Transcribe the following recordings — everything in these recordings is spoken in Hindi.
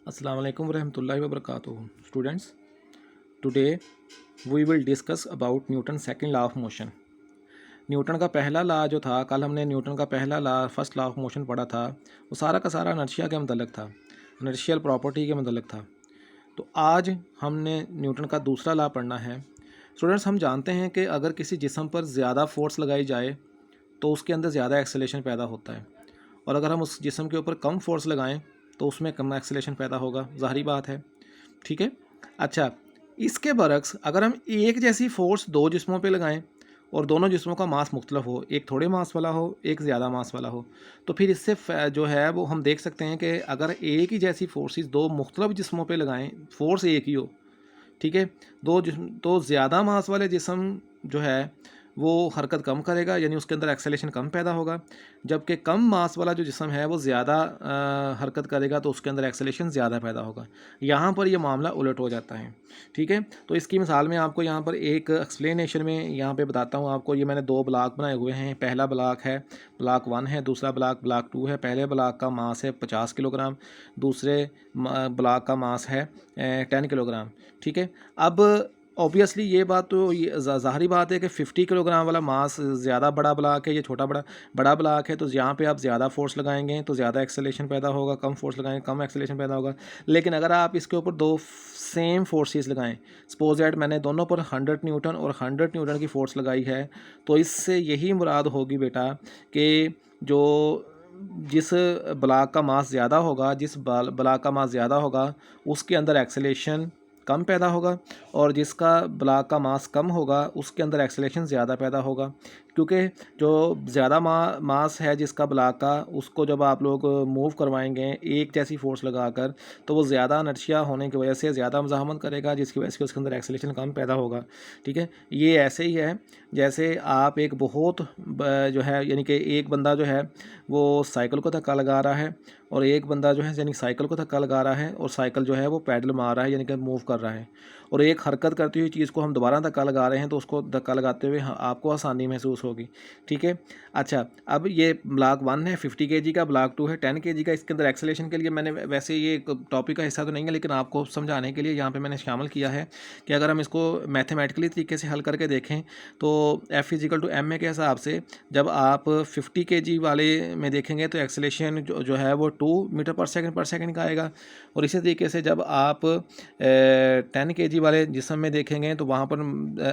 Assalamu alaikum warahmatullahi wabarakatuh. Students, today we will discuss about Newton's second law of motion. Newton का पहला लॉ जो था, कल हमने न्यूटन का पहला law first law of motion पढ़ा था, वो सारा का सारा इनर्शिया के मतलब था, इनर्शियल प्रॉपर्टी के मतलब था। तो आज हमने न्यूटन का दूसरा लॉ पढ़ना है। स्टूडेंट्स, हम जानते हैं कि अगर किसी जिस्म पर ज़्यादा फोर्स लगाई जाए तो उसके अंदर ज़्यादा एक्सेलेरेशन पैदा होता है, और अगर हम उस जिस्म के ऊपर कम फोर्स लगाएं तो उसमें कम एक्सेलेरेशन पैदा होगा। ज़ाहिरी बात है, ठीक है। अच्छा, इसके बरक्स अगर हम एक जैसी फोर्स दो जिस्मों पे लगाएं और दोनों जिस्मों का मास मुख्तलिफ हो, एक थोड़े मास वाला हो, एक ज़्यादा मास वाला हो, तो फिर इससे जो है वो हम देख सकते हैं कि अगर एक ही जैसी फोर्सेस दो मुख्तलिफ जिस्मों पे लगाएं, फोर्स एक ही हो, ठीक है, दो जिस्म तो ज़्यादा मास वाले जिस्म जो है वो हरकत कम करेगा, यानी उसके अंदर एक्सेलेरेशन कम पैदा होगा, जबकि कम मास वाला जो जिस्म है वो ज़्यादा हरकत करेगा तो उसके अंदर एक्सेलेरेशन ज़्यादा पैदा होगा। यहाँ पर ये मामला उलट हो जाता है, ठीक है। तो इसकी मिसाल में आपको यहाँ पर एक एक्सप्लेनेशन में यहाँ पे बताता हूँ आपको। ये मैंने दो ब्लॉक बनाए हुए हैं। पहला ब्लॉक है ब्लॉक 1 है, दूसरा ब्लॉक 2 है। पहले ब्लॉक का मास है 50 किलोग्राम, दूसरे ब्लॉक का मास है 10 किलोग्राम, ठीक है। अब ऑब्वियसली ये बात तो ज़ाहिरी बात है कि 50 किलोग्राम वाला मास ज़्यादा बड़ा ब्लॉक है, ये छोटा बड़ा ब्लॉक है, तो यहाँ पे आप ज़्यादा फोर्स लगाएंगे तो ज़्यादा एक्सेलेरेशन पैदा होगा, कम फोर्स लगाएंगे कम एक्सेलेरेशन पैदा होगा। लेकिन अगर आप इसके ऊपर दो सेम फोर्सेस लगाएं, सपोज दैट मैंने दोनों पर 100 न्यूटन और 100 न्यूटन की फोर्स लगाई है, तो इससे यही मुराद होगी बेटा कि जो जिस ब्लॉक का मास ज़्यादा होगा, जिस ब्लॉक का मास ज़्यादा होगा उसके अंदर एक्सेलेरेशन कम पैदा होगा, और जिसका ब्लॉक का मास कम होगा उसके अंदर एक्सेलेरेशन ज़्यादा पैदा होगा। क्योंकि जो ज़्यादा मास है जिसका ब्लॉक का, उसको जब आप लोग मूव करवाएंगे एक जैसी फोर्स लगाकर, तो वो ज़्यादा इनर्शिया होने की वजह से ज़्यादा मज़ाहमत करेगा, जिसकी वजह से उसके अंदर एक्सेलेरेशन कम पैदा होगा, ठीक है। ये ऐसे ही है जैसे आप एक बहुत जो है, यानी कि एक बंदा जो है वो साइकिल को धक्का लगा रहा है, और एक बंदा जो है यानी साइकिल को धक्का लगा रहा है और साइकिल जो है वो पैडल मार रहा है, यानी कि मूव कर रहा है, और एक हरकत करती हुई चीज़ को हम दोबारा धक्का लगा रहे हैं, तो उसको धक्का लगाते हुए आपको आसानी महसूस होगी, ठीक है। अच्छा, अब ये ब्लॉक 1 है 50 kg का, ब्लॉक 2 है 10 kg का। इसके अंदर एक्सेलेरेशन के लिए मैंने, वैसे ये टॉपिक का हिस्सा तो नहीं है लेकिन आपको समझाने के लिए यहाँ पे मैंने शामिल किया है कि अगर हम इसको मैथमेटिकली तरीके से हल करके देखें तो F = ma के हिसाब से जब आप 50 kg वाले में देखेंगे तो एक्सेलेरेशन जो है वो 2 मीटर पर सेकंड का आएगा, और इसी तरीके से जब आप 10 kg वाले जिस्म में देखेंगे तो वहाँ पर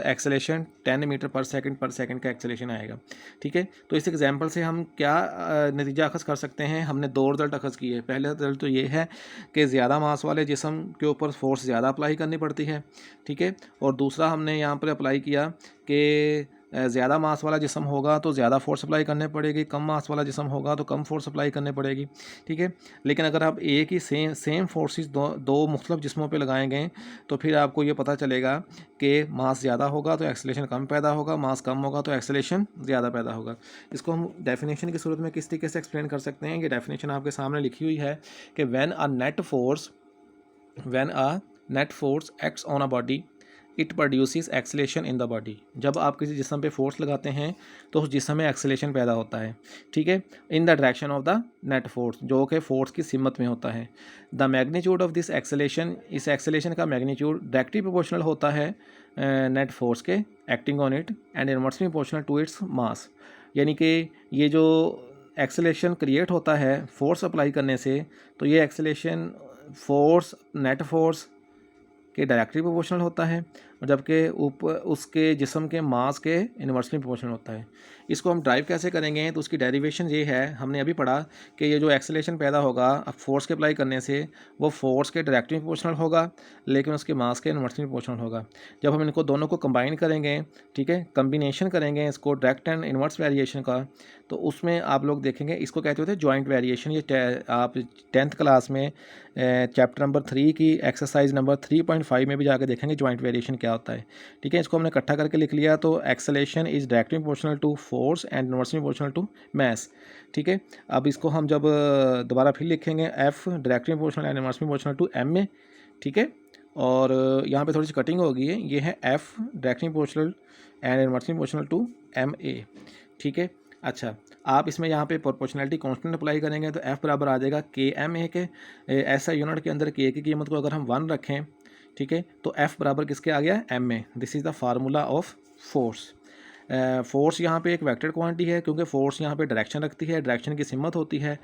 एक्सेलेरेशन 10 मीटर पर सेकंड का एक्सेलेरेशन आएगा, ठीक है। तो इस एग्जांपल से हम क्या नतीजा अखज़ कर सकते हैं? हमने दो रिजल्ट अखज़ किए। पहला रिजल्ट तो ये है कि ज़्यादा मास वाले जिस्म के ऊपर फोर्स ज़्यादा अप्लाई करनी पड़ती है, ठीक है, और दूसरा हमने यहाँ पर अप्लाई किया कि ज़्यादा मास वाला जिस्म होगा तो ज़्यादा फोर्स अप्लाई करने पड़ेगी, कम मास वाला जिस्म होगा तो कम फोर्स अप्लाई करने पड़ेगी, ठीक है। लेकिन अगर आप एक ही सेम फोर्सेस दो मुख्तलिफ जिस्मों पे लगाएंगे तो फिर आपको ये पता चलेगा कि मास ज़्यादा होगा तो एक्सेलेरेशन कम पैदा होगा, मास कम होगा तो एक्सेलेरेशन ज़्यादा पैदा होगा। इसको हम डेफिनेशन की सूरत में किस तरीके से एक्सप्लेन कर सकते हैं? ये डेफिनेशन आपके सामने लिखी हुई है कि when a net force acts on a body it produces acceleration in the body. जब आप किसी जिस्म पे फोर्स लगाते हैं तो उस जिस्म में एक्सेलेरेशन पैदा होता है, ठीक है, in the direction of the net force, जो कि फोर्स की सिमत में होता है। The magnitude of this acceleration, इस एक्सेलेरेशन का मैग्नीट्यूड डायरेक्टली प्रोपोर्शनल होता है नेट फोर्स के acting on it and inversely proportional to its mass. यानी कि ये जो एक्सेलेरेशन क्रिएट होता है फोर्स अप्लाई करने से, तो ये एक्सेलेरेशन फोर्स नेट फोर्स के डायरेक्टली प्रोपोर्शनल होता है, और जबकि ऊपर उसके जिस्म के मास के इन्वर्सली प्रोपोर्शनल होता है। इसको हम ड्राइव कैसे करेंगे? तो उसकी डेरिवेशन ये है, हमने अभी पढ़ा कि ये जो एक्सेलेरेशन पैदा होगा फोर्स के अप्लाई करने से, वो फोर्स के डायरेक्टली प्रोपोर्शनल होगा लेकिन उसके मास के इन्वर्सली प्रोपोर्शनल होगा। जब हम इनको दोनों को कंबाइन करेंगे, ठीक है, कम्बिनेशन करेंगे इसको डायरेक्ट एंड इन्वर्स वेरिएशन का, तो उसमें आप लोग देखेंगे इसको कहते होते हैं जॉइंट वेरिएशन। ये आप 10th क्लास में चैप्टर नंबर 3 की एक्सरसाइज नंबर 3.5 में भी जाकर देखेंगे जॉइंट वेरिएशन क्या होता है, ठीक है। इसको हमने इकट्ठा करके लिख लिया, तो acceleration is directly proportional to force and inversely proportional to mass, ठीक है। अब इसको हम जब दोबारा फिर लिखेंगे, F directly proportional and inversely proportional to M A, ठीक है, और यहाँ पे थोड़ी सी कटिंग हो गई है, ये है F directly proportional and inversely proportional to M A, ठीक है। अच्छा, आप इसमें यहाँ पे प्रोपोर्शनैलिटी कांस्टेंट अप्लाई करेंगे तो F बराबर आ जाएगा KMA के। ऐसा यूनिट के अंदर K की कीमत को अगर हम 1 रखें, ठीक है, तो F बराबर किसके आ गया, MA। This is the formula of force. Force यहाँ पे एक वेक्टर क्वांटिटी है, क्योंकि फोर्स यहाँ पे डायरेक्शन रखती है, डायरेक्शन की सिमत होती है,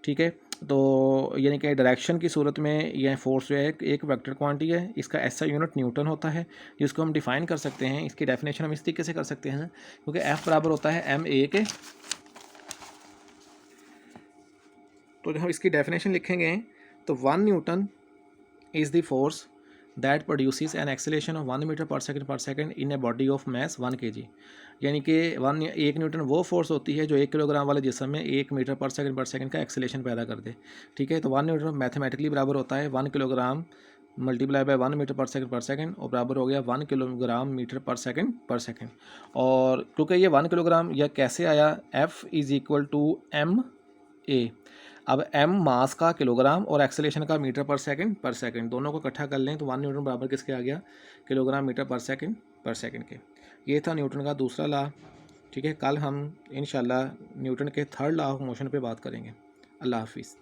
ठीक है। तो यानी कि डायरेक्शन की सूरत में यह फोर्स जो है एक वेक्टर क्वांटिटी है। इसका ऐसा यूनिट न्यूटन होता है, जिसको हम डिफ़ाइन कर सकते हैं। इसकी डेफिनेशन हम इस तरीके से कर सकते हैं, क्योंकि F बराबर होता है MA के। तो जब हम इसकी डेफिनेशन लिखेंगे तो 1 newton is the force that produces an acceleration of 1 metre per second in a body of mass 1 kg। यानी कि 1 न्यूटन वो फोर्स होती है जो 1 किलोग्राम वाले जिस्म में 1 मीटर पर सेकंड का एक्सेलेरेशन पैदा कर दे, ठीक है। तो 1 न्यूटन मैथमेटिकली बराबर होता है 1 kilogram multiply by 1 metre per second और बराबर हो गया 1 किलोग्राम मीटर पर सेकंड। और क्योंकि ये 1 किलोग्राम यह कैसे आया, F is equal to MA। अब M मास का किलोग्राम और एक्सेलेरेशन का मीटर पर सेकंड दोनों को इकट्ठा कर लें तो 1 न्यूटन बराबर किसके आ गया, किलोग्राम मीटर पर सेकंड के। ये था न्यूटन का दूसरा लॉ, ठीक है। कल हम इंशाल्लाह न्यूटन के थर्ड लॉ ऑफ मोशन पे बात करेंगे। अल्लाह हाफिज़।